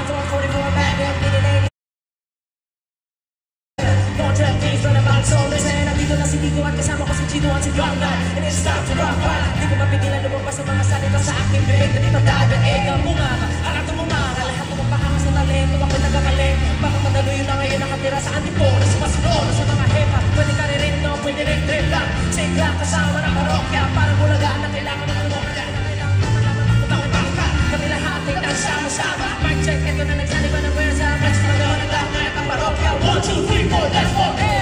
to 44 back up, getting 80. Don't tell me from about soul. Listen, nandito na si Digo at kasama ko si Chino at si Ganglan. And it's time to rock right. Di ko mapigilan lumabas sa mga salita sa aking bibig. Na di matadaig ang bunganga. Alam mo mga lahat mo mapahanga sa talento. Ako nagkakaling. Baka madalo yun na ngayon nakatira sa antipolo. Sa masunod sa mga hepa. Pwede ka rin no, pwede rin trip lang. Safe lang kasama ng parokya. Parang bulagaan na kailangan ng tulong. Kailangan malaman kung bakit ka. Kami lahat ay nagsama-sama. Mic check, ito na nagsaliba ng versa. Next magawa ng lahat ng parokya. 1, 2, 3, 4, let's go!